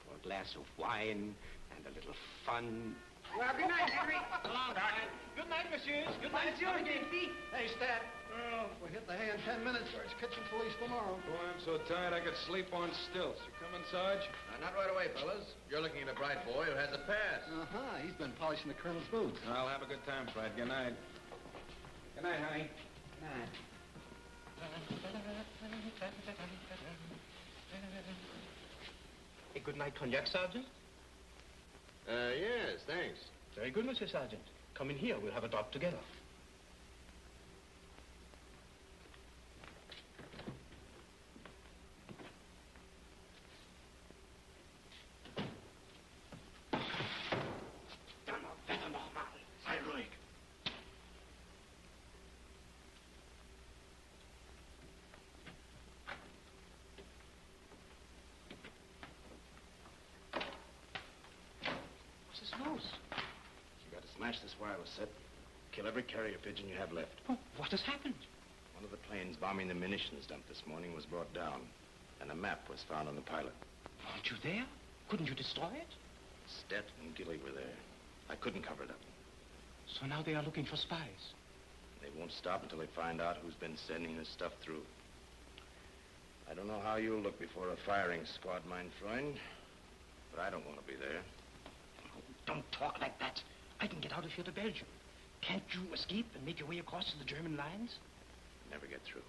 For a glass of wine and a little fun. Well, good night, Henry. So long, Brian. Good night, messieurs. Good night, Monsieur Digby. Hey, Stat. Oh, if we hit the hay in 10 minutes, there's kitchen police tomorrow. Boy, I'm so tired I could sleep on stilts. You coming, Sarge? Not right away, fellas. You're looking at a bright boy who has a pass. Uh-huh. He's been polishing the colonel's boots. I'll have a good time, Fred. Good night. Good night, honey. Good night. A good night cognac, Sergeant? Yes, thanks. Very good, Monsieur Sergeant. Come in here. We'll have a drop together. Smash this wireless set. Kill every carrier pigeon you have left. Oh, what has happened? One of the planes bombing the munitions dump this morning was brought down, and a map was found on the pilot. Weren't you there? Couldn't you destroy it? Stet and Gilly were there. I couldn't cover it up. So now they are looking for spies. They won't stop until they find out who's been sending this stuff through. I don't know how you'll look before a firing squad, mein Freund, but I don't want to be there. Oh, don't talk like that. I can get out of here to Belgium. Can't you escape and make your way across to the German lines? Never get through.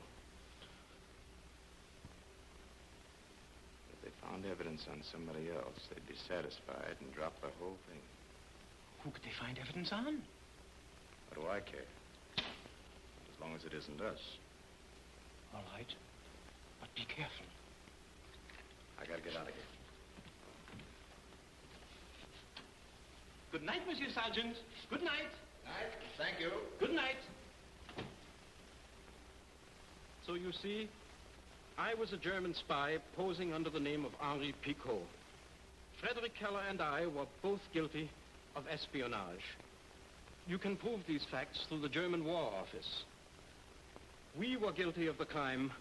If they found evidence on somebody else, they'd be satisfied and drop the whole thing. Who could they find evidence on? What do I care? As long as it isn't us. All right. But be careful. I gotta get out of here. Good night, Monsieur Sergeant. Good night. Night. Thank you. Good night. So you see, I was a German spy posing under the name of Henri Picot. Frederick Keller and I were both guilty of espionage. You can prove these facts through the German War Office. We were guilty of the crime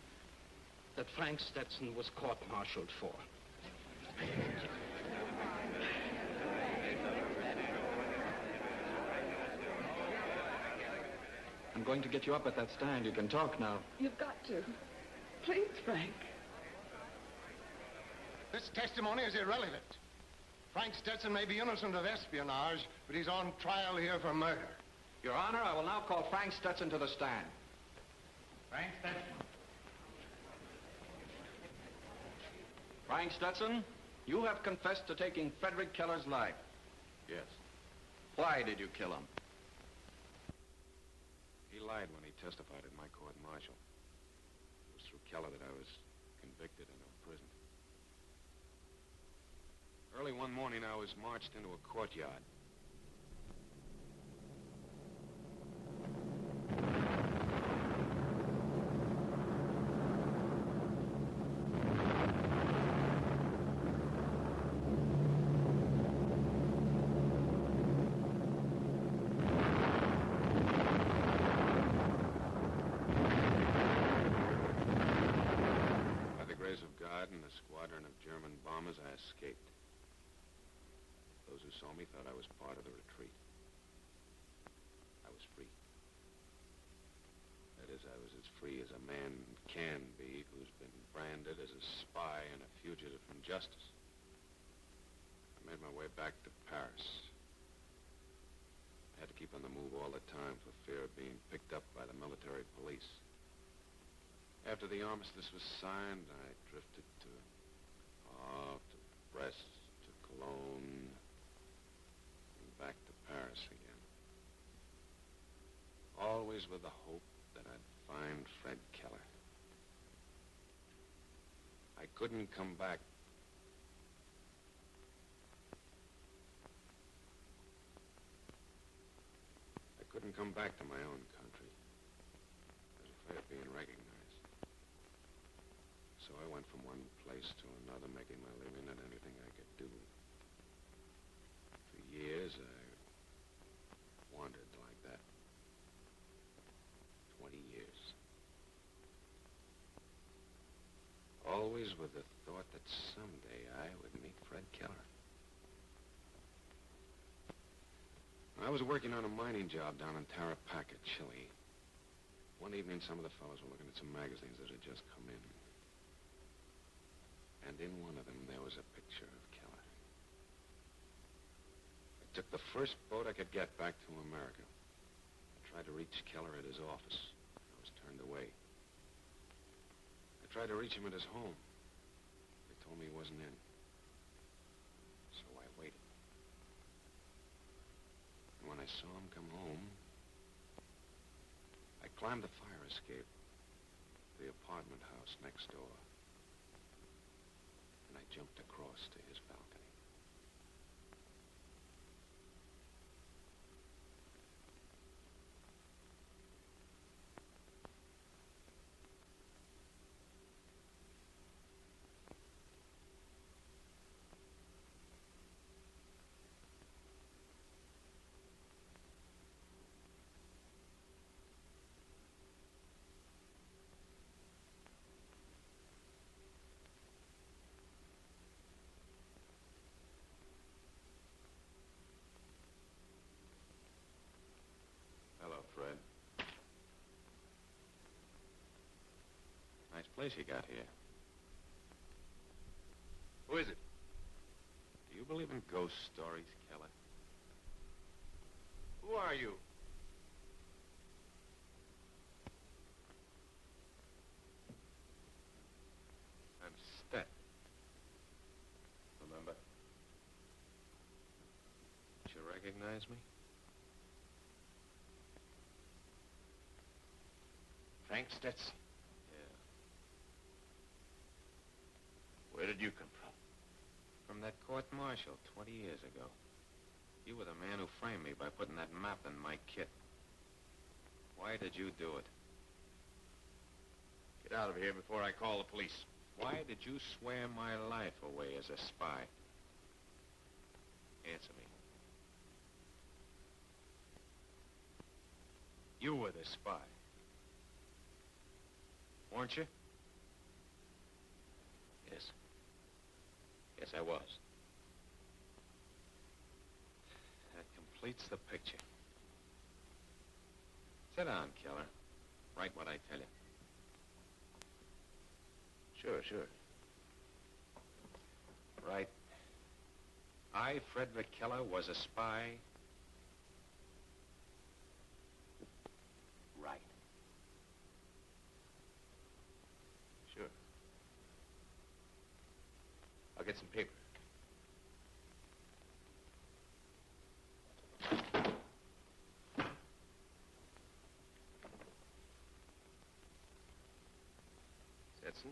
that Frank Stetson was court-martialed for. I'm going to get you up at that stand. You can talk now. You've got to. Please, Frank. This testimony is irrelevant. Frank Stetson may be innocent of espionage, but he's on trial here for murder. Your Honor, I will now call Frank Stetson to the stand. Frank Stetson. Frank Stetson, you have confessed to taking Frederick Keller's life. Yes. Why did you kill him? He lied when he testified at my court-martial. It was through Keller that I was convicted and imprisoned. Early one morning, I was marched into a courtyard. I escaped. Those who saw me thought I was part of the retreat. I was free. That is, I was as free as a man can be who's been branded as a spy and a fugitive from justice. I made my way back to Paris. I had to keep on the move all the time for fear of being picked up by the military police. After the armistice was signed, I drifted to Brest, to Cologne, and back to Paris again. Always with the hope that I'd find Fred Keller. I couldn't come back. I couldn't come back to my own country. I was afraid of being recognized. So I went from one place to another, making my living at anything I could do. For years, I wandered like that. 20 years. Always with the thought that someday I would meet Fred Keller. I was working on a mining job down in Tarapaca, Chile. One evening, some of the fellows were looking at some magazines that had just come in. And in one of them, there was a picture of Keller. I took the first boat I could get back to America. I tried to reach Keller at his office. I was turned away. I tried to reach him at his home. They told me he wasn't in. So I waited. And when I saw him come home, I climbed the fire escape to the apartment house next door. And I jumped across to his balcony. Hello, Fred. Nice place you got here. Who is it? Do you believe in ghost stories, Keller? Who are you? I'm Stet. Remember? Did you recognize me? Frank Stetson. Yeah. Where did you come from? From that court-martial 20 years ago. You were the man who framed me by putting that map in my kit. Why did you do it? Get out of here before I call the police. Why did you swear my life away as a spy? Answer me. You were the spy. Weren't you? Yes. Yes, I was. That completes the picture. Sit down, Keller. Write what I tell you. Sure. Right. I, Frederick Keller, was a spy. Right. Sure. I'll get some paper. Stetson,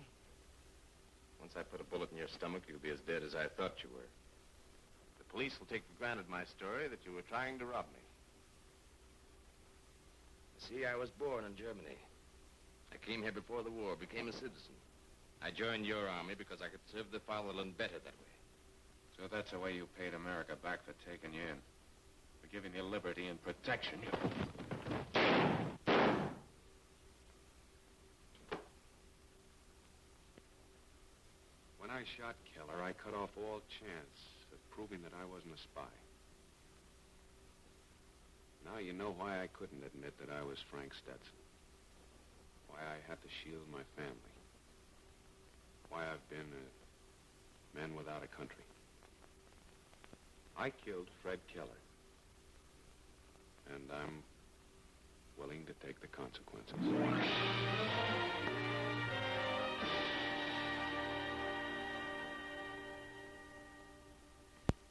once I put a bullet in your stomach, you'll be as dead as I thought you were. The police will take for granted my story that you were trying to rob me. You see, I was born in Germany. I came here before the war, became a citizen. I joined your army because I could serve the fatherland better that way. So that's the way you paid America back for taking you in. For giving you liberty and protection. When I shot Keller, I cut off all chance of proving that I wasn't a spy. Now you know why I couldn't admit that I was Frank Stetson. Why I had to shield my family. Why I've been a man without a country. I killed Fred Keller. And I'm willing to take the consequences.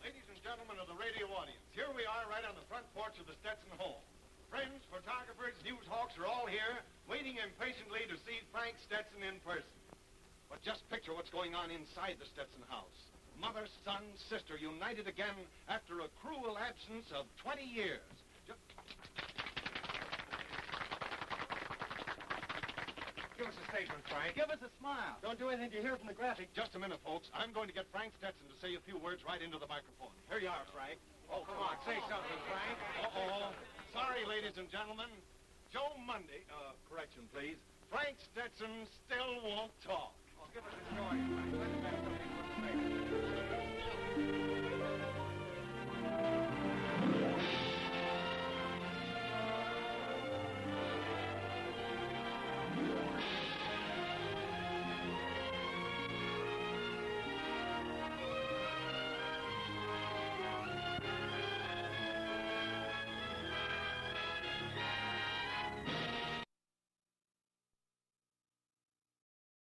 Ladies and gentlemen of the radio audience, here we are right on the front porch of the Stetson home. Friends, photographers, news hawks are all here waiting impatiently to see Frank Stetson in person. But just picture what's going on inside the Stetson house. Mother, son, sister united again after a cruel absence of 20 years. Give us a statement, Frank. Give us a smile. Don't do anything to hear from the graphic. Just a minute, folks. I'm going to get Frank Stetson to say a few words right into the microphone. Here you are, Frank. Oh, come on, say something, Frank. Uh-oh. Sorry, ladies and gentlemen. Joe Monday, correction, please. Frank Stetson still won't talk. Oh, give us a story, Frank.